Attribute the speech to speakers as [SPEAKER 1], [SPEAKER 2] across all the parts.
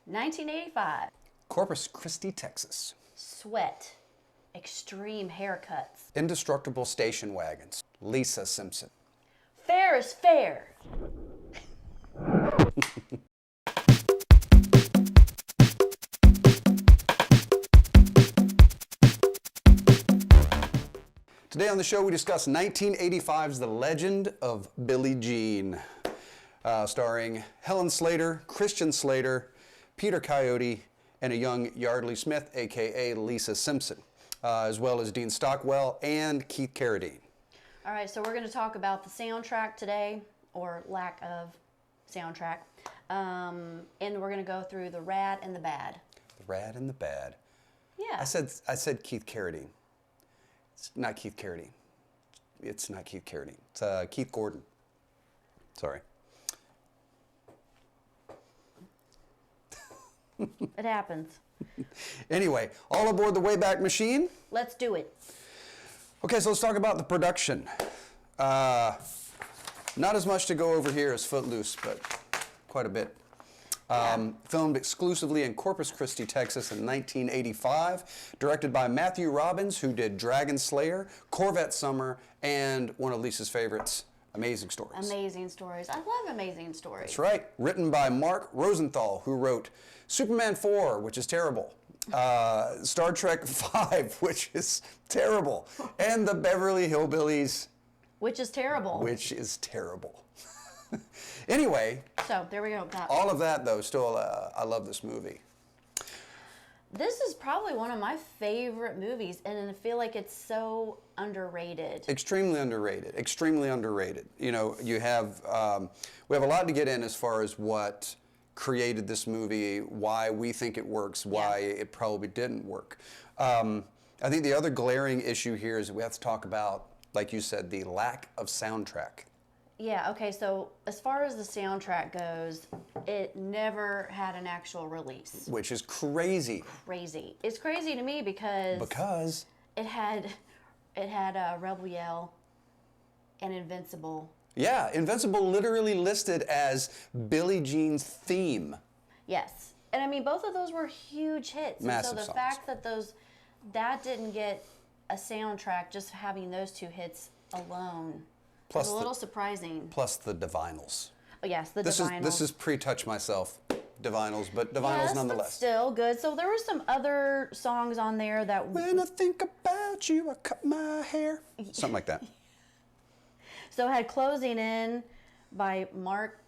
[SPEAKER 1] 1985.
[SPEAKER 2] Corpus Christi, Texas.
[SPEAKER 1] Sweat. Extreme haircuts.
[SPEAKER 2] Indestructible station wagons. Lisa Simpson.
[SPEAKER 1] Fair is fair.
[SPEAKER 2] Today on the show we discuss 1985's The Legend of Billie-Jean, starring Helen Slater, Christian Slater, Peter Coyote, and a young Yeardly Smith, aka Lisa Simpson, as well as Dean Stockwell and Keith Carradine.
[SPEAKER 1] All right, so we're going to talk about the soundtrack today, or lack of soundtrack, and we're going to go through the rad and the bad.
[SPEAKER 2] The rad and the bad.
[SPEAKER 1] Yeah.
[SPEAKER 2] I said Keith Carradine. It's not Keith Carradine. It's not Keith Carradine. It's Keith Gordon. Sorry.
[SPEAKER 1] It happens.
[SPEAKER 2] Anyway, all aboard the Wayback Machine.
[SPEAKER 1] Let's do it.
[SPEAKER 2] Okay, so let's talk about the production. Not as much to go over here as Footloose, but quite a bit. Filmed exclusively in Corpus Christi, Texas in 1985. Directed by Matthew Robbins, who did Dragon Slayer, Corvette Summer, and one of Lisa's favorites, Amazing Stories.
[SPEAKER 1] Amazing Stories. I love Amazing Stories.
[SPEAKER 2] That's right. Written by Mark Rosenthal, who wrote Superman 4, which is terrible. Star Trek 5, which is terrible. And the Beverly Hillbillies.
[SPEAKER 1] Which is terrible.
[SPEAKER 2] Which is terrible. Anyway.
[SPEAKER 1] So, there we go.
[SPEAKER 2] All of that, though, still, I love this movie.
[SPEAKER 1] This is probably one of my favorite movies, and I feel like it's so underrated.
[SPEAKER 2] Extremely underrated. Extremely underrated. You know, we have a lot to get in as far as what created this movie, why we think it works, why it probably didn't work. I think the other glaring issue here is we have to talk about, like you said, the lack of soundtrack.
[SPEAKER 1] Yeah, okay, so as far as the soundtrack goes, it never had an actual release.
[SPEAKER 2] Which is crazy.
[SPEAKER 1] Crazy. It's crazy to me because it had Rebel Yell and Invincible.
[SPEAKER 2] Yeah, Invincible literally listed as Billie Jean's theme.
[SPEAKER 1] Yes. And I mean, both of those were huge hits.
[SPEAKER 2] Massive
[SPEAKER 1] and so the
[SPEAKER 2] songs.
[SPEAKER 1] fact that that didn't get a soundtrack, just having those two hits alone, was a little surprising.
[SPEAKER 2] Plus the Divinals.
[SPEAKER 1] Oh, yes, the
[SPEAKER 2] This
[SPEAKER 1] Divinals.
[SPEAKER 2] This is pre-Touch Myself Divinals, but Divinals nonetheless.
[SPEAKER 1] But still good. So there were some other songs on there that...
[SPEAKER 2] When I think about you, I cut my hair. Something like that.
[SPEAKER 1] So it had Closing In by Mark.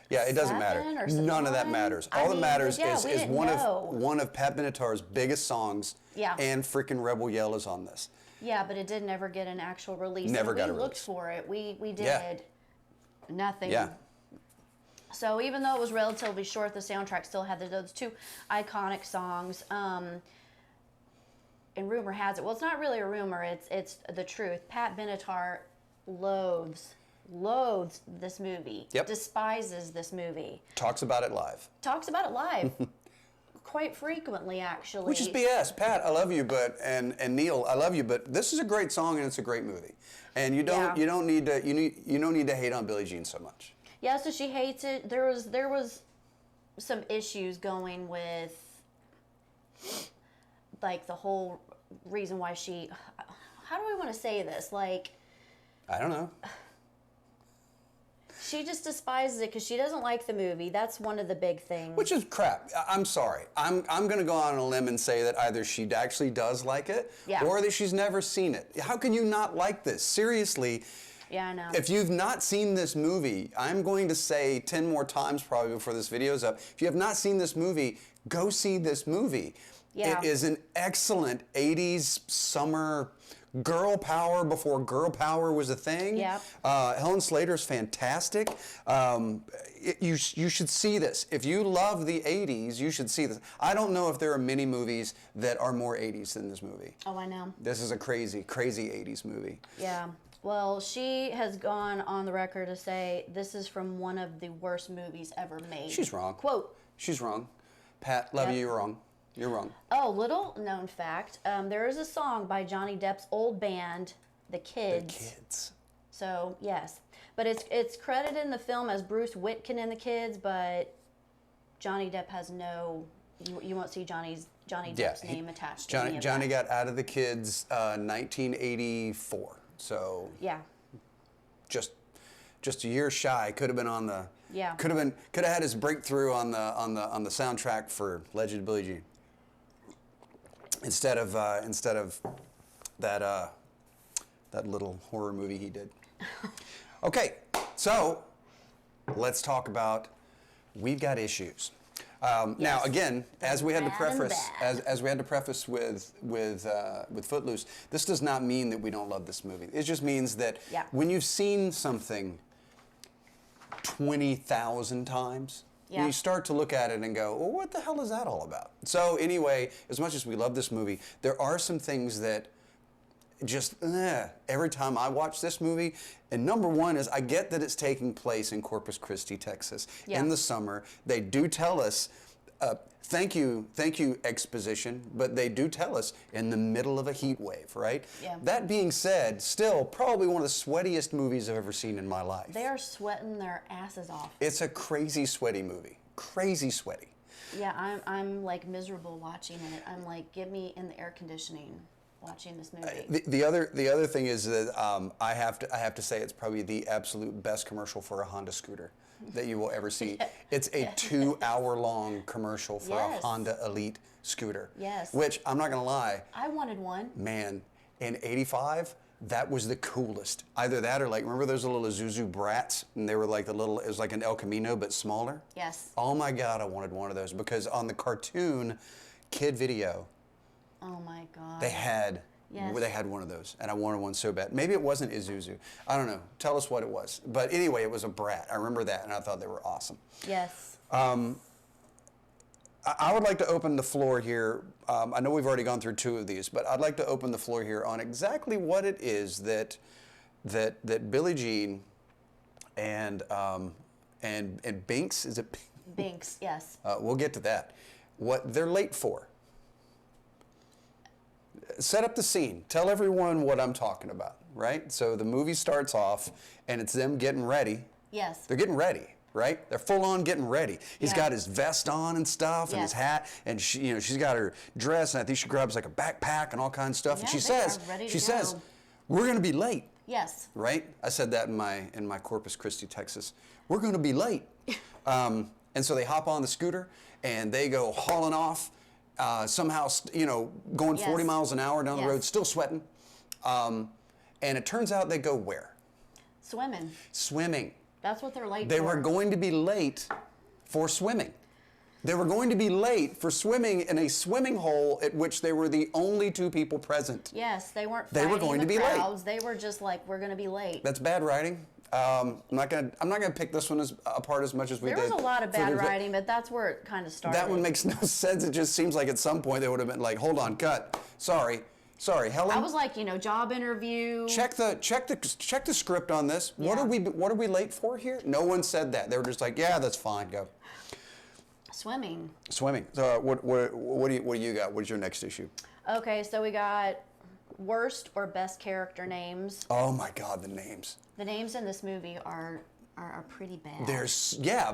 [SPEAKER 2] Yeah, it doesn't matter. None of that matters. All that matters is one of Pat Benatar's biggest songs.
[SPEAKER 1] Yeah.
[SPEAKER 2] And freaking Rebel Yell is on this.
[SPEAKER 1] Yeah, but it did never get an actual release.
[SPEAKER 2] Never got a release.
[SPEAKER 1] We looked for it. We did.
[SPEAKER 2] Yeah.
[SPEAKER 1] Nothing.
[SPEAKER 2] Yeah.
[SPEAKER 1] So even though it was relatively short, the soundtrack still had those two iconic songs. And rumor has it, well, it's not really a rumor, it's the truth. Pat Benatar loathes this movie.
[SPEAKER 2] Yep.
[SPEAKER 1] Despises this movie.
[SPEAKER 2] Talks about it live.
[SPEAKER 1] Talks about it live. Quite frequently, actually.
[SPEAKER 2] Which is BS. Pat, I love you, and Neil, I love you, but this is a great song and it's a great movie. And you don't need to hate on Billie Jean so much.
[SPEAKER 1] Yeah, so she hates it. There was some issues going with, like, the whole reason why she... How do I want to say this? Like...
[SPEAKER 2] I don't know.
[SPEAKER 1] She just despises it because she doesn't like the movie. That's one of the big things.
[SPEAKER 2] Which is crap. I'm sorry. I'm going to go on a limb and say that either she actually does like it or that she's never seen it. How can you not like this? Seriously.
[SPEAKER 1] Yeah, I know.
[SPEAKER 2] If you've not seen this movie, I'm going to say 10 more times probably before this video's up. If you have not seen this movie, go see this movie. Yeah. It is an excellent 80s summer girl power before girl power was a thing.
[SPEAKER 1] Yep.
[SPEAKER 2] Helen Slater's fantastic. You should see this. If you love the 80s, you should see this. I don't know if there are many movies that are more 80s than this movie.
[SPEAKER 1] Oh, I know.
[SPEAKER 2] This is a crazy, crazy 80s movie.
[SPEAKER 1] Yeah. Well, she has gone on the record to say this is from one of the worst movies ever made.
[SPEAKER 2] She's wrong.
[SPEAKER 1] Quote.
[SPEAKER 2] She's wrong. Pat, love you, you're wrong. You're wrong.
[SPEAKER 1] Oh, little known fact, there is a song by Johnny Depp's old band, The Kids.
[SPEAKER 2] The Kids.
[SPEAKER 1] So, yes. But it's credited in the film as Bruce Whitkin and the Kids, but Johnny Depp has no. You won't see Johnny Depp's name attached. to any of
[SPEAKER 2] Johnny
[SPEAKER 1] that.
[SPEAKER 2] got out of the kids 1984. So
[SPEAKER 1] Yeah.
[SPEAKER 2] just a year shy. Could have been on the.
[SPEAKER 1] Yeah.
[SPEAKER 2] Could have had his breakthrough on the soundtrack for Legend of Billie-Jean. Instead of that little horror movie he did. Okay, so let's talk about We've Got Issues. Now again, as we had to preface with Footloose, this does not mean that we don't love this movie. It just means that when you've seen something 20,000 times, you start to look at it and go, well, what the hell is that all about? So anyway, as much as we love this movie, there are some things that just every time I watch this movie, and number one is I get that it's taking place in Corpus Christi, Texas, in the summer. They do tell us, thank you exposition, but they do tell us in the middle of a heat wave, right?
[SPEAKER 1] Yeah.
[SPEAKER 2] That being said, still probably one of the sweatiest movies I've ever seen in my life.
[SPEAKER 1] They are sweating their asses off.
[SPEAKER 2] It's a crazy sweaty movie, crazy sweaty.
[SPEAKER 1] Yeah, I'm like miserable watching it. I'm like, get me in the air conditioning. Watching this movie.
[SPEAKER 2] The other thing is that I have to say it's probably the absolute best commercial for a Honda scooter that you will ever see. It's a 2-hour-long commercial for a Honda Elite scooter.
[SPEAKER 1] Yes.
[SPEAKER 2] Which I'm not gonna lie.
[SPEAKER 1] I wanted one.
[SPEAKER 2] Man, in '85, that was the coolest. Either that or like remember those little Isuzu Brats, and they were like it was like an El Camino but smaller.
[SPEAKER 1] Yes.
[SPEAKER 2] Oh my God, I wanted one of those because on the cartoon Kid Video.
[SPEAKER 1] Oh my God.
[SPEAKER 2] They had one of those, and I wanted one so bad. Maybe it wasn't Isuzu. I don't know. Tell us what it was. But anyway, it was a Brat. I remember that, and I thought they were awesome.
[SPEAKER 1] Yes.
[SPEAKER 2] I would like to open the floor here. I know we've already gone through 2 of these, but I'd like to open the floor here on exactly what it is that Billie Jean and Binks, is it?
[SPEAKER 1] Binks, yes.
[SPEAKER 2] We'll get to that. What they're late for. Set up the scene. Tell everyone what I'm talking about, right? So the movie starts off, and it's them getting ready.
[SPEAKER 1] Yes.
[SPEAKER 2] They're getting ready, right? They're full on getting ready. He's got his vest on and stuff, and his hat, and she's got her dress, and I think she grabs like a backpack and all kinds of stuff.
[SPEAKER 1] Yeah,
[SPEAKER 2] and she
[SPEAKER 1] they
[SPEAKER 2] says, we're going to be late.
[SPEAKER 1] Yes.
[SPEAKER 2] Right? I said that in my Corpus Christi, Texas. We're going to be late. And so they hop on the scooter, and they go hauling off. Somehow, going 40 miles an hour down the road, still sweating. And it turns out they go where?
[SPEAKER 1] Swimming.
[SPEAKER 2] Swimming.
[SPEAKER 1] That's what they're late for.
[SPEAKER 2] They were going to be late for swimming. They were going to be late for swimming in a swimming hole at which they were the only 2 people present.
[SPEAKER 1] Yes, they weren't
[SPEAKER 2] They were
[SPEAKER 1] fighting
[SPEAKER 2] going
[SPEAKER 1] the
[SPEAKER 2] to be
[SPEAKER 1] crowds. They were just like, we're going to be late.
[SPEAKER 2] That's bad writing. I'm not gonna pick this one apart as much as we did.
[SPEAKER 1] There was a lot of bad writing, but that's where it kind of started.
[SPEAKER 2] That one makes no sense. It just seems like at some point they would have been like, hold on, cut. Sorry, Helen.
[SPEAKER 1] I was like, job interview.
[SPEAKER 2] Check the script on this.
[SPEAKER 1] Yeah.
[SPEAKER 2] What are we late for here? No one said that. They were just like, yeah, that's fine. Go.
[SPEAKER 1] Swimming.
[SPEAKER 2] So what do you got? What's your next issue?
[SPEAKER 1] Okay, so we got worst or best character names.
[SPEAKER 2] Oh my God, the names.
[SPEAKER 1] The names in this movie are pretty bad.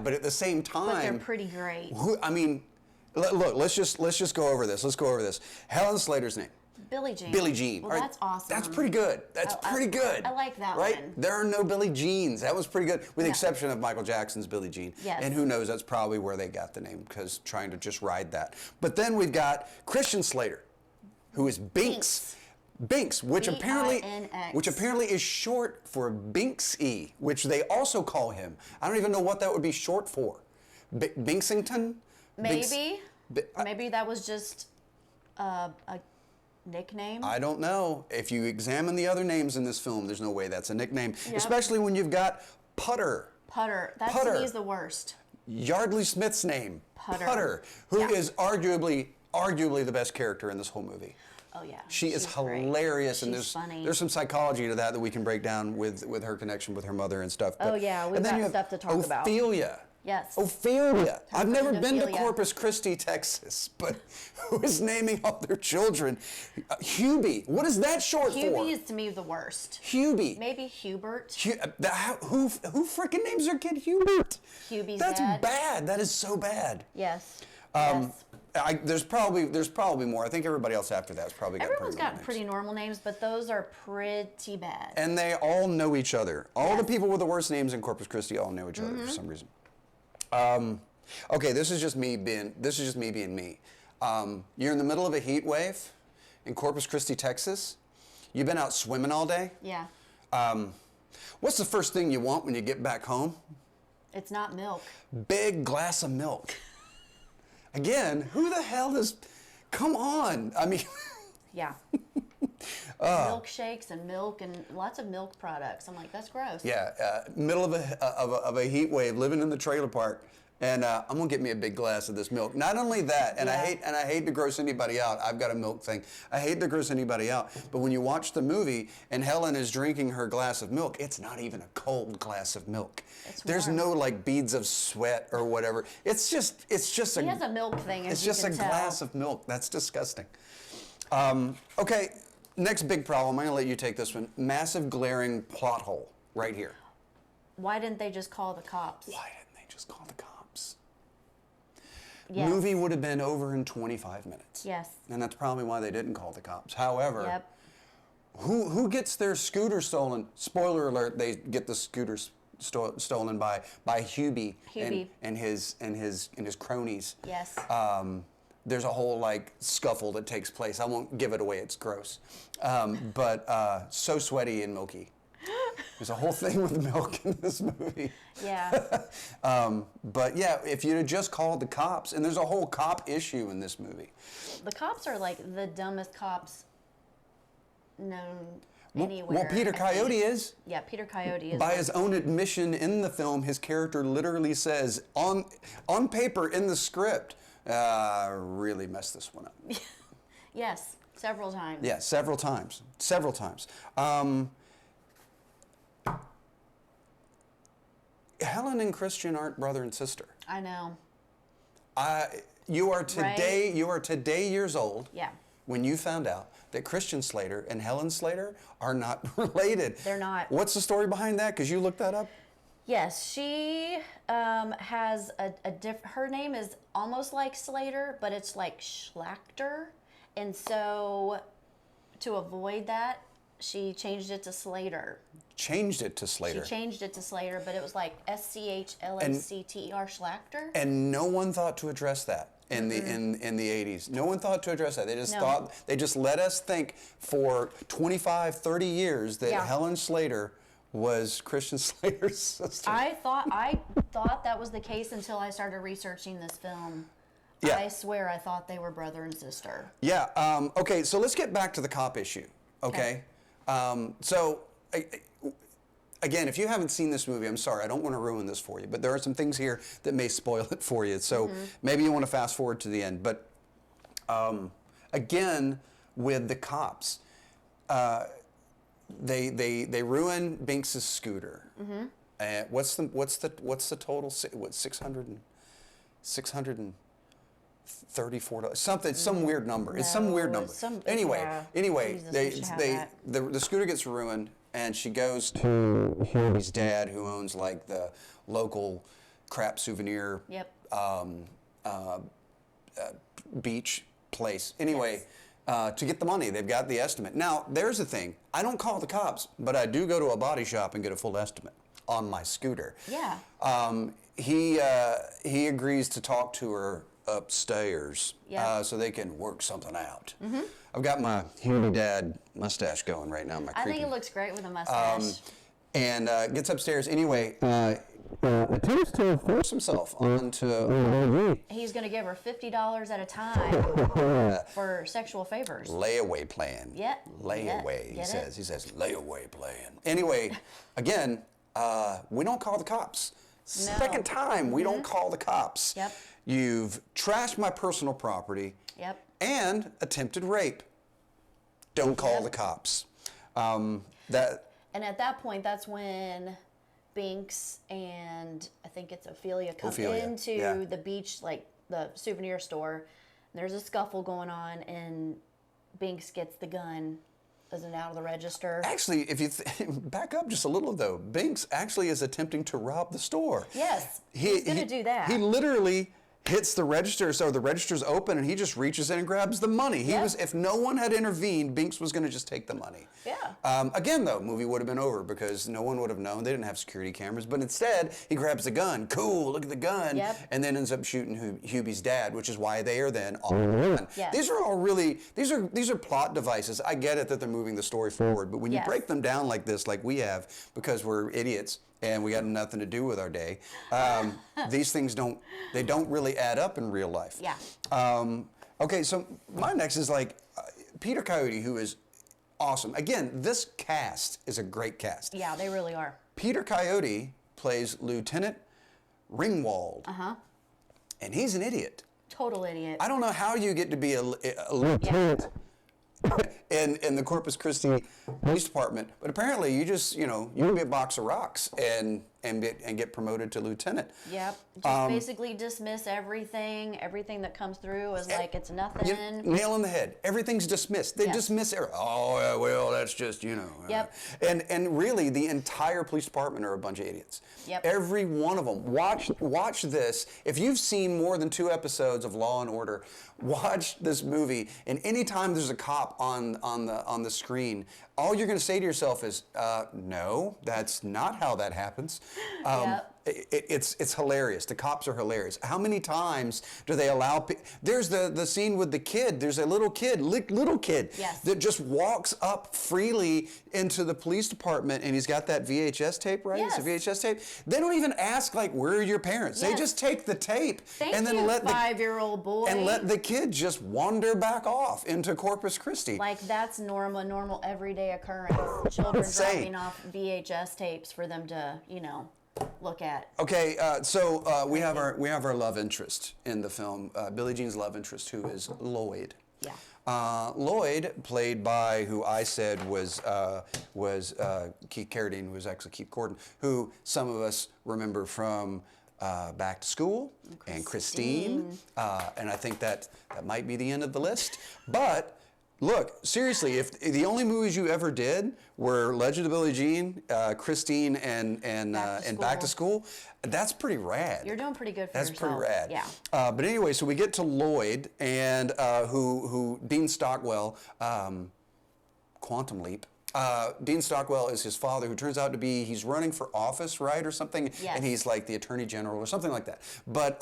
[SPEAKER 2] But at the same time,
[SPEAKER 1] but they're pretty great.
[SPEAKER 2] Look, let's just go over this. Let's go over this. Helen Slater's name.
[SPEAKER 1] Billie-Jean.
[SPEAKER 2] Billie-Jean.
[SPEAKER 1] Well, that's awesome.
[SPEAKER 2] That's pretty good. That's pretty good.
[SPEAKER 1] I like that
[SPEAKER 2] right?
[SPEAKER 1] one.
[SPEAKER 2] There are no Billie-Jeans. That was pretty good, with the exception of Michael Jackson's Billie-Jean.
[SPEAKER 1] Yes.
[SPEAKER 2] And who knows, that's probably where they got the name, because trying to just ride that. But then we've got Christian Slater, who is Binks. Binks, which apparently is short for Binksy, which they also call him. I don't even know what that would be short for. Binksington?
[SPEAKER 1] Maybe. Maybe that was just a nickname.
[SPEAKER 2] I don't know. If you examine the other names in this film, there's no way that's a nickname. Yep. Especially when you've got Putter.
[SPEAKER 1] That to me is the worst.
[SPEAKER 2] Yardley Smith's name. Putter, who is arguably the best character in this whole movie.
[SPEAKER 1] Oh yeah.
[SPEAKER 2] She is hilarious, and
[SPEAKER 1] She's funny.
[SPEAKER 2] There's some psychology to that we can break down with her connection with her mother and stuff.
[SPEAKER 1] But, oh yeah, we've got stuff to talk about.
[SPEAKER 2] Ophelia.
[SPEAKER 1] Yes.
[SPEAKER 2] Ophelia. I've never
[SPEAKER 1] friend
[SPEAKER 2] been to
[SPEAKER 1] Ophelia.
[SPEAKER 2] Corpus Christi, Texas, but who is naming all their children? Hubie. What is that short for?
[SPEAKER 1] Hubie is to me the worst.
[SPEAKER 2] Hubie.
[SPEAKER 1] Maybe Hubert.
[SPEAKER 2] Who freaking names their kid Hubert?
[SPEAKER 1] Hubie's
[SPEAKER 2] That's
[SPEAKER 1] dad.
[SPEAKER 2] bad. That is so bad.
[SPEAKER 1] Yes.
[SPEAKER 2] There's
[SPEAKER 1] Yes.
[SPEAKER 2] probably more. I think everybody else after that's probably got
[SPEAKER 1] Everyone's
[SPEAKER 2] pretty normal
[SPEAKER 1] got
[SPEAKER 2] names.
[SPEAKER 1] pretty normal names, but those are pretty bad.
[SPEAKER 2] And they all know each other. All the
[SPEAKER 1] Yes.
[SPEAKER 2] people with the worst names in Corpus Christi all know each other for some reason. Okay, this is just me being me. You're in the middle of a heat wave in Corpus Christi, Texas. You've been out swimming all day.
[SPEAKER 1] Yeah.
[SPEAKER 2] What's the first thing you want when you get back home?
[SPEAKER 1] It's not milk.
[SPEAKER 2] Big glass of milk. Again, who the hell is? Come on. I mean,
[SPEAKER 1] Yeah. Milkshakes and milk and lots of milk products. I'm like, that's gross.
[SPEAKER 2] yeah, middle of a heat wave, living in the trailer park, and I'm gonna get me a big glass of this milk. Not only that, and
[SPEAKER 1] Yeah.
[SPEAKER 2] I hate to gross anybody out. I've got a milk thing. I hate to gross anybody out, but when you watch the movie and Helen is drinking her glass of milk, it's not even a cold glass of milk.
[SPEAKER 1] It's
[SPEAKER 2] There's
[SPEAKER 1] warm.
[SPEAKER 2] no like beads of sweat or whatever. It's just
[SPEAKER 1] He has a milk thing, as
[SPEAKER 2] It's
[SPEAKER 1] you
[SPEAKER 2] just a
[SPEAKER 1] can tell.
[SPEAKER 2] glass of milk. That's disgusting. Okay, next big problem. I'm gonna let you take this one. Massive glaring plot hole right here.
[SPEAKER 1] Why didn't they just call the cops?
[SPEAKER 2] Why didn't they just call the cops?
[SPEAKER 1] Yes.
[SPEAKER 2] Movie would have been over in 25 minutes.
[SPEAKER 1] Yes.
[SPEAKER 2] And that's probably why they didn't call the cops. However,
[SPEAKER 1] Yep.
[SPEAKER 2] who gets their scooter stolen? Spoiler alert: they get the scooters stolen by Hubie,
[SPEAKER 1] Hubie.
[SPEAKER 2] and his cronies.
[SPEAKER 1] Yes.
[SPEAKER 2] There's a whole like scuffle that takes place. I won't give it away. It's gross, but so sweaty and milky. There's a whole thing with milk in this movie.
[SPEAKER 1] Yeah.
[SPEAKER 2] But yeah, if you'd have just called the cops, and there's a whole cop issue in this movie.
[SPEAKER 1] The cops are like the dumbest cops known anywhere.
[SPEAKER 2] Well, Peter
[SPEAKER 1] I think.
[SPEAKER 2] Coyote is.
[SPEAKER 1] Yeah, Peter Coyote is.
[SPEAKER 2] By
[SPEAKER 1] like-
[SPEAKER 2] his own admission in the film, his character literally says on paper in the script, really messed this one up.
[SPEAKER 1] Yes, several times.
[SPEAKER 2] Yeah, several times. Helen and Christian aren't brother and sister.
[SPEAKER 1] I know.
[SPEAKER 2] You are today
[SPEAKER 1] Right.
[SPEAKER 2] years old.
[SPEAKER 1] Yeah.
[SPEAKER 2] When you found out that Christian Slater and Helen Slater are not related.
[SPEAKER 1] They're not.
[SPEAKER 2] What's the story behind that? Because you looked that up.
[SPEAKER 1] Yes, she has her name is almost like Slater, but it's like Schlachter. And so to avoid that, she changed it to Slater.
[SPEAKER 2] Changed it to Slater.
[SPEAKER 1] She changed it to Slater, but it was like Schlachter, Schlachter.
[SPEAKER 2] And no one thought to address that in the 80s. No one thought to address that. They just
[SPEAKER 1] No.
[SPEAKER 2] they just let us think for 25, 30 years that
[SPEAKER 1] Yeah.
[SPEAKER 2] Helen Slater was Christian Slater's sister.
[SPEAKER 1] I thought that was the case until I started researching this film.
[SPEAKER 2] Yeah.
[SPEAKER 1] I swear I thought they were brother and sister.
[SPEAKER 2] Yeah. Okay. So let's get back to the cop issue. Okay. Again, if you haven't seen this movie, I'm sorry, I don't want to ruin this for you, but there are some things here that may spoil it for you. So maybe you want to fast forward to the end. But again, with the cops, they ruin Binks's scooter. What's the total? What, $634? Something, some weird number. It's some
[SPEAKER 1] No,
[SPEAKER 2] weird number.
[SPEAKER 1] it's some-
[SPEAKER 2] Anyway,
[SPEAKER 1] yeah. Jesus, we should have that.
[SPEAKER 2] the scooter gets ruined, and she goes to Hubie's dad, who owns like the local crap souvenir
[SPEAKER 1] Yep.
[SPEAKER 2] beach place. Anyway, to get the money, they've got the estimate. Now, there's the thing. I don't call the cops, but I do go to a body shop and get a full estimate on my scooter.
[SPEAKER 1] Yeah.
[SPEAKER 2] He agrees to talk to her upstairs
[SPEAKER 1] Yeah.
[SPEAKER 2] so they can work something out. I've got my Hubie dad mustache going right now.
[SPEAKER 1] I think it looks great with a mustache.
[SPEAKER 2] And gets upstairs. Anyway, attempts to force himself onto
[SPEAKER 1] He's going to give her $50 at a time for sexual favors.
[SPEAKER 2] layaway plan.
[SPEAKER 1] Yeah.
[SPEAKER 2] Layaway,
[SPEAKER 1] Yeah.
[SPEAKER 2] he
[SPEAKER 1] Get
[SPEAKER 2] says.
[SPEAKER 1] it?
[SPEAKER 2] He says layaway plan. Anyway, again, we don't call the cops.
[SPEAKER 1] No.
[SPEAKER 2] Second time, we don't call the cops.
[SPEAKER 1] Yep.
[SPEAKER 2] You've trashed my personal property.
[SPEAKER 1] Yep.
[SPEAKER 2] And attempted rape. Don't call
[SPEAKER 1] Yep.
[SPEAKER 2] the cops.
[SPEAKER 1] And at that point, that's when Binks and I think it's Ophelia come
[SPEAKER 2] Ophelia,
[SPEAKER 1] into
[SPEAKER 2] yeah.
[SPEAKER 1] the beach, like the souvenir store. And there's a scuffle going on, and Binks gets the gun. Isn't out of the register.
[SPEAKER 2] Actually, if you back up just a little, though, Binks actually is attempting to rob the store.
[SPEAKER 1] Yes, he's going to do that.
[SPEAKER 2] He literally hits the register, so the register's open, and he just reaches in and grabs the money. He was, if no one had intervened, Binks was going to just take the money.
[SPEAKER 1] Yeah.
[SPEAKER 2] Again, though, movie would have been over because no one would have known. They didn't have security cameras, but instead he grabs the gun. Cool, look at the gun, and then ends up shooting Hubie's dad, which is why they are then on the run.
[SPEAKER 1] Yes.
[SPEAKER 2] These are all really these are plot devices. I get it that they're moving the story forward, but when you break them down like this, like we have, because we're idiots and we got nothing to do with our day, these things don't really add up in real life.
[SPEAKER 1] Yeah.
[SPEAKER 2] Okay, so my next is like Peter Coyote, who is awesome. Again, this cast is a great cast.
[SPEAKER 1] Yeah, they really are.
[SPEAKER 2] Peter Coyote plays Lieutenant Ringwald. And he's an idiot.
[SPEAKER 1] Total idiot.
[SPEAKER 2] I don't know how you get to be a lieutenant in the Corpus Christi Police Department, but apparently you just, you can be a box of rocks and get promoted to lieutenant.
[SPEAKER 1] Yep. Just basically dismiss everything that comes through as like it's nothing.
[SPEAKER 2] Nail on the head. Everything's dismissed. They dismiss it. Oh, yeah, well, that's just,
[SPEAKER 1] Yep.
[SPEAKER 2] And really, the entire police department are a bunch of idiots.
[SPEAKER 1] Yep.
[SPEAKER 2] Every one of them. Watch this. If you've seen more than 2 episodes of Law and Order, watch this movie. And anytime there's a cop on the screen, all you're going to say to yourself is, no, that's not how that happens. It's hilarious. The cops are hilarious. How many times do they allow? There's the scene with the kid. There's a little kid that just walks up freely into the police department, and he's got that VHS tape, right?
[SPEAKER 1] Yes.
[SPEAKER 2] It's a VHS tape. They don't even ask like, where are your parents? They just take the tape and then let the
[SPEAKER 1] 5-year-old boy
[SPEAKER 2] and let the kid just wander back off into Corpus Christi.
[SPEAKER 1] Like that's normal everyday occurrence. Children dropping off VHS tapes for them to, look at.
[SPEAKER 2] Okay, so we have our love interest in the film, Billie Jean's love interest, who is Lloyd.
[SPEAKER 1] Yeah.
[SPEAKER 2] Lloyd, played by who I said was Keith Carradine, who was actually Keith Gordon, who some of us remember from Back to School and Christine, and I think that might be the end of the list. But look, seriously, if the only movies you ever did were Legend of Billie-Jean, Christine, and Back to School, that's pretty rad.
[SPEAKER 1] You're doing pretty good for
[SPEAKER 2] yourself. That's pretty rad.
[SPEAKER 1] Yeah.
[SPEAKER 2] But anyway, so we get to Lloyd, and who Dean Stockwell, Quantum Leap. Dean Stockwell is his father, who turns out to be, he's running for office, right, or something, and he's like the attorney general or something like that. But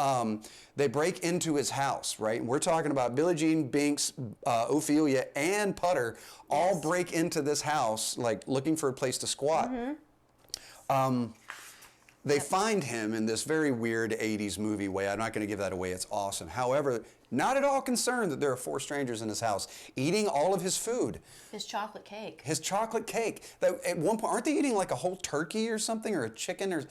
[SPEAKER 2] they break into his house, right? And we're talking about Billie Jean, Binks, Ophelia, and Putter all break into this house, like looking for a place to squat. They find him in this very weird 80s movie way. I'm not going to give that away. It's awesome. However, not at all concerned that there are 4 strangers in his house eating all of his food.
[SPEAKER 1] His chocolate cake.
[SPEAKER 2] His chocolate cake. At one point, aren't they eating like a whole turkey or something, or a chicken, or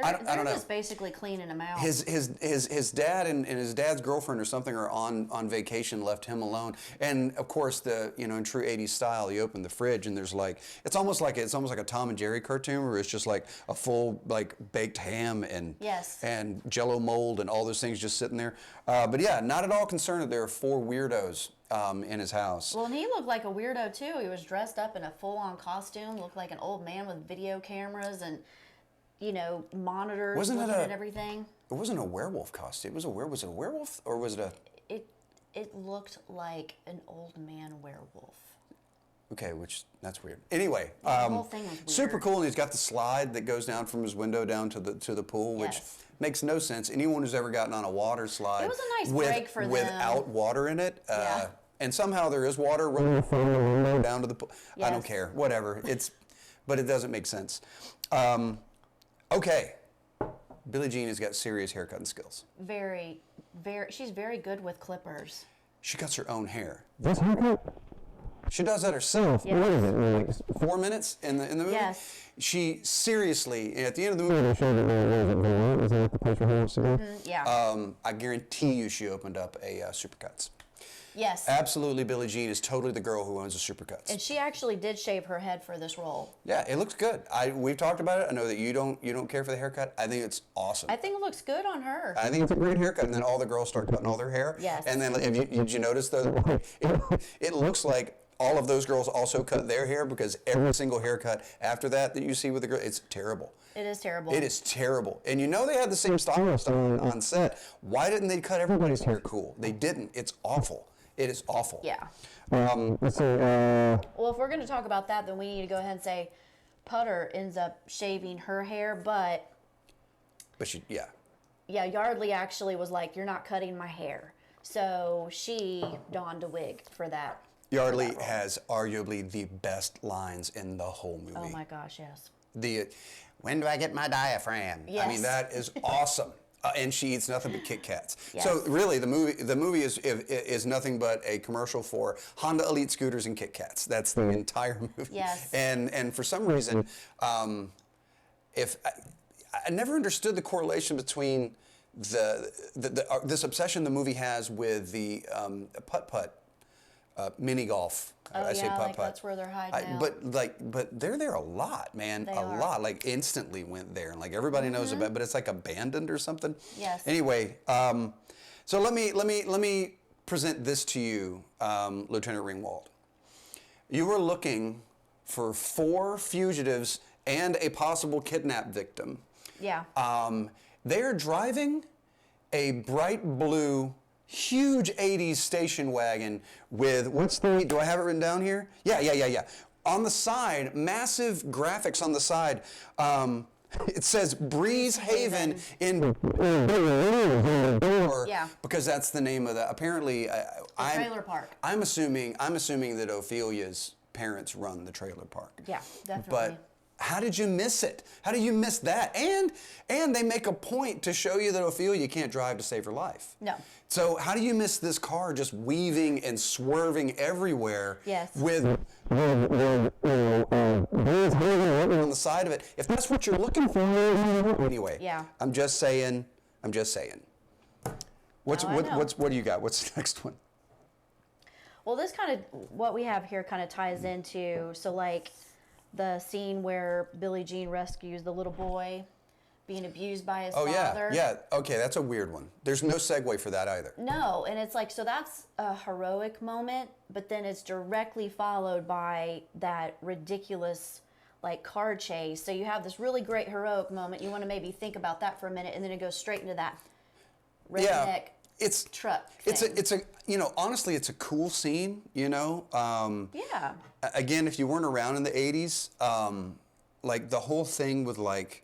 [SPEAKER 2] I don't know.
[SPEAKER 1] They're just basically cleaning him out.
[SPEAKER 2] His dad and his dad's girlfriend or something are on vacation, left him alone. And of course, in true 80s style, you open the fridge and there's like it's almost like a Tom and Jerry cartoon where it's just like a full like baked ham and Jello mold and all those things just sitting there. But yeah, not at all concerned that there are 4 weirdos in his house.
[SPEAKER 1] Well, and he looked like a weirdo too. He was dressed up in a full-on costume, looked like an old man with video cameras and, monitors looking at everything.
[SPEAKER 2] It wasn't a werewolf costume. Was it a werewolf or was it a?
[SPEAKER 1] It looked like an old man werewolf.
[SPEAKER 2] Okay, that's weird. Anyway,
[SPEAKER 1] the whole thing was weird.
[SPEAKER 2] Super cool, and he's got the slide that goes down from his window down to the pool, which makes no sense. Anyone who's ever gotten on a water slide,
[SPEAKER 1] it was a nice break for them
[SPEAKER 2] without water in it, and somehow there is water running from the window down to the pool. I don't care, whatever. But it doesn't make sense. Okay, Billie Jean has got serious haircutting skills.
[SPEAKER 1] Very, she's very good with clippers.
[SPEAKER 2] She cuts her own hair.
[SPEAKER 3] This haircut?
[SPEAKER 2] She does that herself.
[SPEAKER 1] Yes.
[SPEAKER 3] What is it? Like
[SPEAKER 2] 4 minutes in the movie?
[SPEAKER 1] Yes.
[SPEAKER 2] She seriously, at the end of the movie,
[SPEAKER 3] they showed it really well. Is that the place where he wants to go?
[SPEAKER 1] Yeah.
[SPEAKER 2] I guarantee you she opened up a Supercuts.
[SPEAKER 1] Yes.
[SPEAKER 2] Absolutely, Billie-Jean is totally the girl who owns the Supercuts.
[SPEAKER 1] And she actually did shave her head for this role.
[SPEAKER 2] Yeah, it looks good. We've talked about it. I know that you don't care for the haircut. I think it's awesome.
[SPEAKER 1] I think it looks good on her.
[SPEAKER 2] I think it's a great haircut, and then all the girls start cutting all their hair.
[SPEAKER 1] Yes.
[SPEAKER 2] And then did you notice though? It looks like all of those girls also cut their hair, because every single haircut after that you see with the girl, it's terrible.
[SPEAKER 1] It is terrible.
[SPEAKER 2] It is terrible. And you know they had the same stylist on set. Why didn't they cut everybody's hair cool? They didn't. It's awful. It is awful.
[SPEAKER 1] Yeah.
[SPEAKER 3] Let's see.
[SPEAKER 1] Well, if we're going to talk about that, then we need to go ahead and say Putter ends up shaving her hair, but
[SPEAKER 2] yeah.
[SPEAKER 1] Yeah, Yeardly actually was like, "You're not cutting my hair." So she donned a wig for that.
[SPEAKER 2] Yeardly has arguably the best lines in the whole movie.
[SPEAKER 1] Oh my gosh, yes.
[SPEAKER 2] When do I get my diaphragm?
[SPEAKER 1] Yes.
[SPEAKER 2] I mean, that is awesome. And she eats nothing but Kit Kats.
[SPEAKER 1] Yes.
[SPEAKER 2] So really, the movie is nothing but a commercial for Honda Elite scooters and Kit Kats. That's the entire movie.
[SPEAKER 1] Yes.
[SPEAKER 2] And for some reason, if I never understood the correlation between this obsession the movie has with the putt-putt mini golf.
[SPEAKER 1] Oh,
[SPEAKER 2] I say
[SPEAKER 1] yeah,
[SPEAKER 2] putt-putt.
[SPEAKER 1] that's where they're hiding out.
[SPEAKER 2] But they're there a lot, man.
[SPEAKER 1] They
[SPEAKER 2] a
[SPEAKER 1] are.
[SPEAKER 2] lot. Like instantly went there, and like everybody knows about it, but it's like abandoned or something.
[SPEAKER 1] Yes.
[SPEAKER 2] Anyway, so let me present this to you, Lieutenant Ringwald. You were looking for 4 fugitives and a possible kidnap victim.
[SPEAKER 1] Yeah.
[SPEAKER 2] They are driving a bright blue, huge 80s station wagon with, do I have it written down here? Yeah. On the side, massive graphics on the side. It says Breeze Haven in,
[SPEAKER 1] Yeah.
[SPEAKER 2] because that's the name of the, apparently,
[SPEAKER 1] trailer park.
[SPEAKER 2] I'm assuming that Ophelia's parents run the trailer park.
[SPEAKER 1] Yeah, definitely.
[SPEAKER 2] But how did you miss it? How did you miss that? And they make a point to show you that Ophelia can't drive to save her life.
[SPEAKER 1] No.
[SPEAKER 2] So how do you miss this car just weaving and swerving everywhere?
[SPEAKER 1] Yes.
[SPEAKER 2] With on the side of it? If that's what you're looking for, anyway.
[SPEAKER 1] Yeah.
[SPEAKER 2] I'm just saying. What do you got? What's the next one?
[SPEAKER 1] Well, this kind of, what we have here kind of ties into, so like the scene where Billie-Jean rescues the little boy being abused by his father.
[SPEAKER 2] Yeah. Okay, that's a weird one. There's no segue for that either.
[SPEAKER 1] No, and it's like, so that's a heroic moment, but then it's directly followed by that ridiculous like car chase. So you have this really great heroic moment. You want to maybe think about that for a minute, and then it goes straight into that redneck truck thing.
[SPEAKER 2] It's a honestly, it's a cool scene,
[SPEAKER 1] Yeah.
[SPEAKER 2] Again, if you weren't around in the 80s, like the whole thing with like,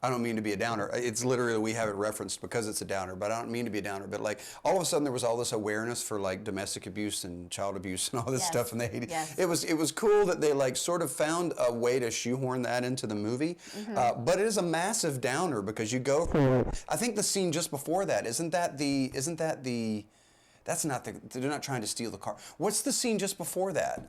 [SPEAKER 2] I don't mean to be a downer. It's literally, we have it referenced because it's a downer, but I don't mean to be a downer. But like all of a sudden there was all this awareness for like domestic abuse and child abuse and all this stuff in the 80s.
[SPEAKER 1] Yes.
[SPEAKER 2] It was cool that they like sort of found a way to shoehorn that into the movie. But it is a massive downer because you go from, I think the scene just before that, that's not they're not trying to steal the car. What's the scene just before that?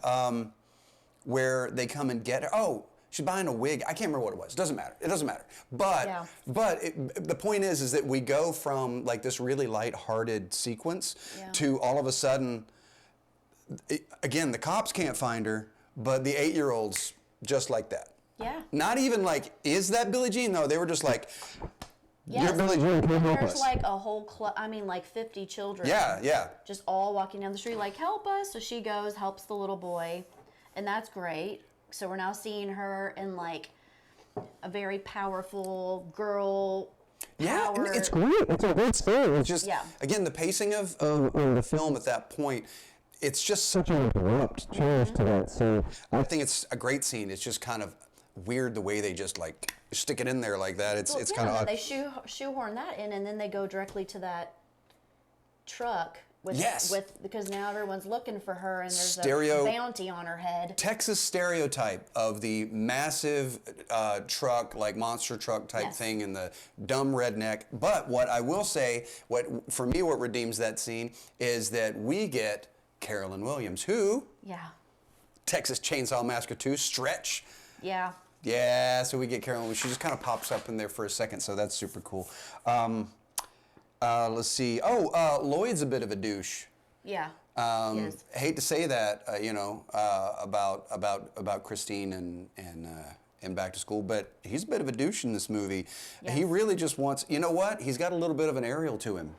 [SPEAKER 2] Where they come and get her? Oh, she's buying a wig. I can't remember what it was. It doesn't matter. But the point is that we go from like this really light-hearted sequence to all of a sudden, again, the cops can't find her, but the 8-year-olds just like that.
[SPEAKER 1] Yeah.
[SPEAKER 2] Not even like, is that Billie-Jean? No, they were just like,
[SPEAKER 1] Yes.
[SPEAKER 2] you're Billie-Jean, come help
[SPEAKER 1] There's
[SPEAKER 2] us.
[SPEAKER 1] like a whole like 50 children.
[SPEAKER 2] Yeah.
[SPEAKER 1] Just all walking down the street like, help us. So she goes, helps the little boy, and that's great. So we're now seeing her in like a very powerful girl.
[SPEAKER 2] Yeah,
[SPEAKER 1] power.
[SPEAKER 2] and it's great. It's a great story. It's just,
[SPEAKER 1] Yeah.
[SPEAKER 2] again, the pacing of the film at that point, it's just such an abrupt change to that. So I think it's a great scene. It's just kind of weird the way they just like stick it in there like that. It's kind of odd.
[SPEAKER 1] They shoehorn that in, and then they go directly to that truck. Because now everyone's looking for her, and there's a bounty on her head.
[SPEAKER 2] Texas stereotype of the massive truck, like monster truck type thing, and the dumb redneck. But what I will say, what redeems that scene is that we get Carolyn Williams, who Texas Chainsaw Massacre 2, Stretch.
[SPEAKER 1] Yeah.
[SPEAKER 2] Yeah, so we get Carolyn Williams. She just kind of pops up in there for a second, so that's super cool. Let's see. Lloyd's a bit of a douche.
[SPEAKER 1] Yeah. Yes.
[SPEAKER 2] Hate to say that, about Christine and Back to School, but he's a bit of a douche in this movie.
[SPEAKER 1] Yes.
[SPEAKER 2] He really just wants, you know what? He's got a little bit of an Ariel to him.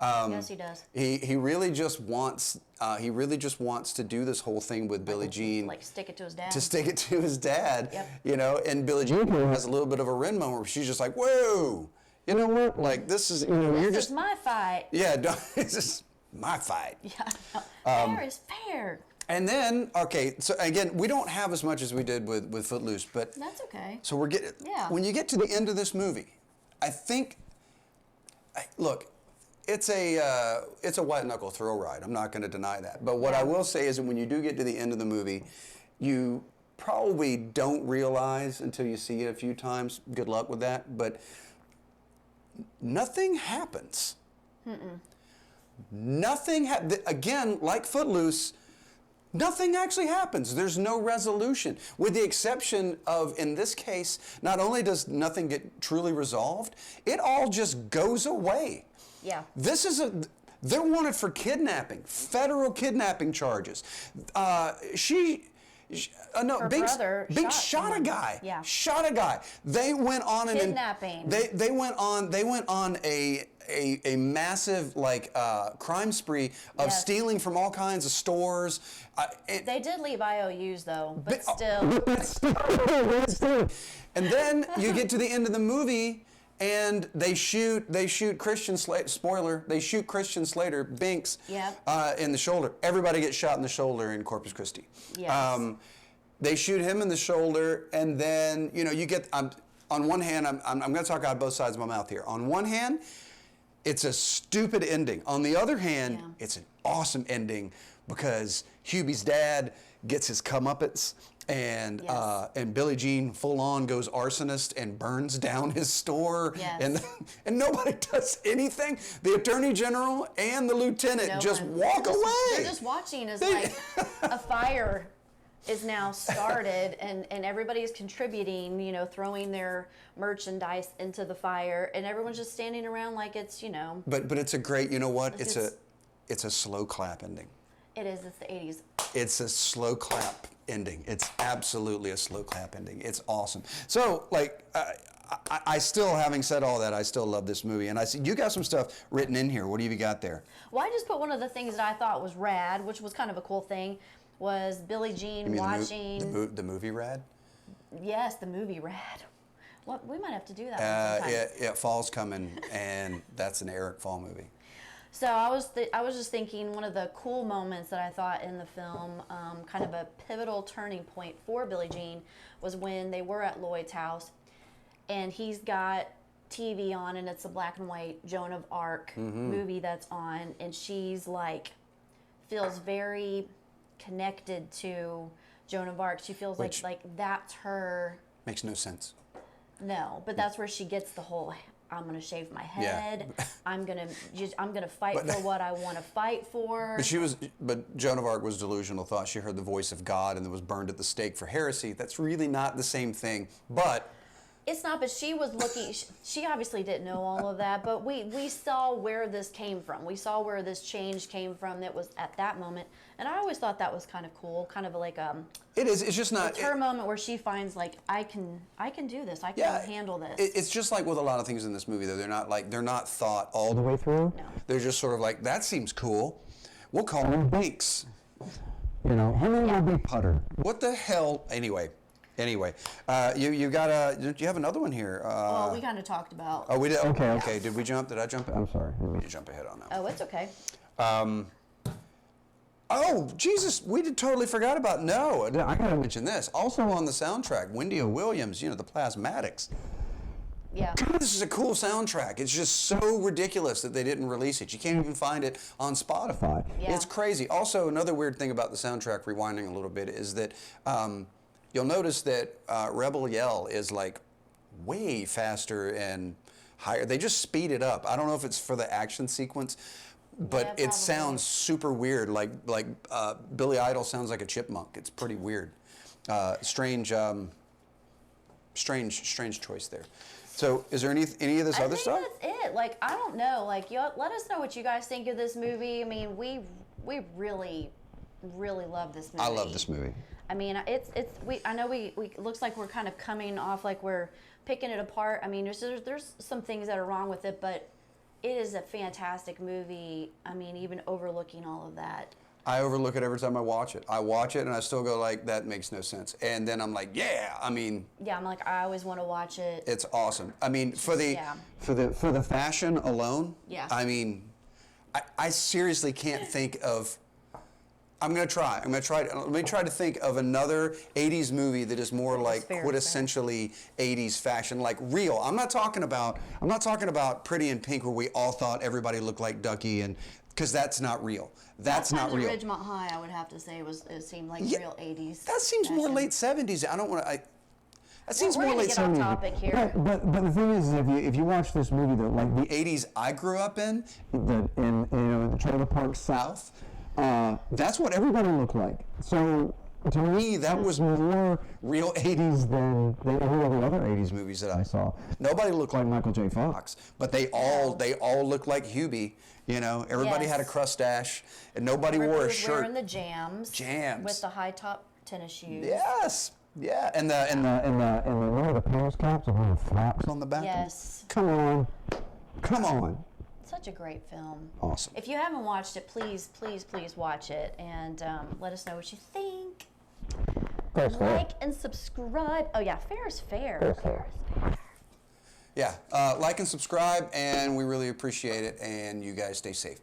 [SPEAKER 1] Yes, he does.
[SPEAKER 2] He really just wants to do this whole thing with Billie-Jean.
[SPEAKER 1] Like stick it to his dad.
[SPEAKER 2] To stick it to his dad.
[SPEAKER 1] Yep.
[SPEAKER 2] And Billie-Jean has a little bit of a Ren moment where she's just like, whoa, you know what? Like this is,
[SPEAKER 1] This is my fight.
[SPEAKER 2] Yeah, this is my fight.
[SPEAKER 1] Yeah. Fair is fair.
[SPEAKER 2] And then, okay, so again, we don't have as much as we did with Footloose, but
[SPEAKER 1] That's okay.
[SPEAKER 2] so we're getting.
[SPEAKER 1] Yeah.
[SPEAKER 2] When you get to the end of this movie, I think, look, it's a white knuckle thrill ride. I'm not going to deny that. But what I will say is that when you do get to the end of the movie, you probably don't realize until you see it a few times. Good luck with that. But nothing happens. Nothing. Again, like Footloose. Nothing actually happens. There's no resolution. With the exception of, in this case, not only does nothing get truly resolved, it all just goes away.
[SPEAKER 1] Yeah.
[SPEAKER 2] They're wanted for kidnapping, federal kidnapping charges.
[SPEAKER 1] Her brother
[SPEAKER 2] Binks
[SPEAKER 1] shot
[SPEAKER 2] shot a
[SPEAKER 1] someone.
[SPEAKER 2] guy.
[SPEAKER 1] Yeah.
[SPEAKER 2] Shot a guy. They went on
[SPEAKER 1] Kidnapping.
[SPEAKER 2] They went on a massive crime spree of
[SPEAKER 1] Yes.
[SPEAKER 2] stealing from all kinds of stores.
[SPEAKER 1] They did leave IOUs though, but still.
[SPEAKER 2] And then you get to the end of the movie, and they shoot Christian Slater. Spoiler: they shoot Christian Slater, Binks, in the shoulder. Everybody gets shot in the shoulder in Corpus Christi.
[SPEAKER 1] Yes.
[SPEAKER 2] They shoot him in the shoulder, and then you get. On one hand, I'm going to talk out both sides of my mouth here. On one hand, it's a stupid ending. On the other hand, it's an awesome ending because Hubie's dad gets his comeuppance, and Billie-Jean full on goes arsonist and burns down his store,
[SPEAKER 1] Yes.
[SPEAKER 2] and nobody does anything. The attorney general and the lieutenant just walk away.
[SPEAKER 1] They're just watching as like a fire is now started, and everybody's contributing, throwing their merchandise into the fire, and everyone's just standing around like it's,
[SPEAKER 2] But it's a great, you know what? It's a slow clap ending.
[SPEAKER 1] It is. It's the 80s.
[SPEAKER 2] It's a slow clap ending. It's absolutely a slow clap ending. It's awesome. So, I still, having said all that, I still love this movie. And I see you got some stuff written in here. What do you got there?
[SPEAKER 1] Well, I just put one of the things that I thought was rad, which was kind of a cool thing, was Billie-Jean watching...
[SPEAKER 2] The movie Rad?
[SPEAKER 1] Yes, the movie Rad. What, we might have to do that one sometime.
[SPEAKER 2] Yeah, Fall's coming, and that's an Eric Fall movie.
[SPEAKER 1] So I was just thinking one of the cool moments that I thought in the film, kind of a pivotal turning point for Billie-Jean, was when they were at Lloyd's house, and he's got TV on, and it's a black and white Joan of Arc movie that's on, and she's feels very connected to Joan of Arc. She feels like that's her.
[SPEAKER 2] Makes no sense.
[SPEAKER 1] No, but that's where she gets the whole, I'm gonna shave my head.
[SPEAKER 2] Yeah.
[SPEAKER 1] I'm gonna fight for what I want to fight for.
[SPEAKER 2] But Joan of Arc was delusional. Thought she heard the voice of God and was burned at the stake for heresy. That's really not the same thing. But
[SPEAKER 1] it's not. But she was looking. She obviously didn't know all of that. But we saw where this came from. We saw where this change came from. That was at that moment. And I always thought that was kind of cool. Kind of like
[SPEAKER 2] It is. It's just not.
[SPEAKER 1] It's her moment where she finds I can do this. I can handle this.
[SPEAKER 2] It's just like with a lot of things in this movie, though. They're not thought all the way through.
[SPEAKER 1] No.
[SPEAKER 2] They're just sort of like, that seems cool. We'll call him Binks.
[SPEAKER 3] Helen will be Putter.
[SPEAKER 2] What the hell? Anyway, you got did you have another one here?
[SPEAKER 1] Well, we kind of talked about.
[SPEAKER 2] Oh, we did.
[SPEAKER 3] Okay.
[SPEAKER 2] Okay. Did we jump? Did I jump?
[SPEAKER 3] I'm sorry.
[SPEAKER 2] You jump ahead on that.
[SPEAKER 1] Oh, it's okay.
[SPEAKER 2] Oh, Jesus, we totally forgot about, I gotta mention this. Also on the soundtrack, Wendy O. Williams, the Plasmatics.
[SPEAKER 1] Yeah.
[SPEAKER 2] God, this is a cool soundtrack. It's just so ridiculous that they didn't release it. You can't even find it on Spotify.
[SPEAKER 1] Yeah.
[SPEAKER 2] It's crazy. Also, another weird thing about the soundtrack, rewinding a little bit, is that you'll notice that Rebel Yell is way faster and higher. They just speed it up. I don't know if it's for the action sequence, but it sounds super weird. Like Billy Idol sounds like a chipmunk. It's pretty weird. Strange choice there. So, is there any of this other stuff?
[SPEAKER 1] I think that's it. I don't know. Let us know what you guys think of this movie. I mean, we we really, really love this movie.
[SPEAKER 2] I love this movie.
[SPEAKER 1] I mean, I know we looks like we're kind of coming off like we're picking it apart. I mean, there's some things that are wrong with it, but it is a fantastic movie. I mean, even overlooking all of that.
[SPEAKER 2] I overlook it every time I watch it. I watch it and I still go like, that makes no sense. And then I'm like, yeah, I mean.
[SPEAKER 1] Yeah, I'm like, I always want to watch it.
[SPEAKER 2] It's awesome. I mean, for the fashion alone.
[SPEAKER 1] Yeah.
[SPEAKER 2] I mean, I seriously can't think of. I'm gonna try. Let me try to think of another '80s movie that is more like quintessentially '80s fashion, like real. I'm not talking about Pretty in Pink, where we all thought everybody looked like Ducky, and because that's not real. That's not real.
[SPEAKER 1] Ridgemont High, I would have to say, it seemed like real '80s.
[SPEAKER 2] That seems
[SPEAKER 1] fashion.
[SPEAKER 2] more late '70s. I don't want to. That seems
[SPEAKER 1] we're
[SPEAKER 2] more
[SPEAKER 1] gonna
[SPEAKER 2] late
[SPEAKER 1] get off
[SPEAKER 2] '70s.
[SPEAKER 1] topic here.
[SPEAKER 3] But the thing is, if you watch this movie, though, like the
[SPEAKER 2] '80s I grew up in.
[SPEAKER 3] in the Trailer Park South, that's what everybody looked like. So to me, that was more real '80s than any of the other '80s movies that I saw. Nobody looked like Michael J. Fox, but they all looked like Hubie. You know, everybody had a crustache, and nobody wore a shirt.
[SPEAKER 1] Wearing the jams.
[SPEAKER 2] Jams.
[SPEAKER 1] With the high top tennis shoes.
[SPEAKER 2] Yes. Yeah. And the
[SPEAKER 3] remember the Paris caps with the flaps on the back.
[SPEAKER 1] Yes.
[SPEAKER 3] Come on.
[SPEAKER 1] Such a great film.
[SPEAKER 2] Awesome.
[SPEAKER 1] If you haven't watched it, please watch it and let us know what you think.
[SPEAKER 3] Fair's fair.
[SPEAKER 1] Like and subscribe. Oh yeah, fair is fair.
[SPEAKER 3] Fair's fair.
[SPEAKER 2] Yeah. Like and subscribe, and we really appreciate it. And you guys stay safe.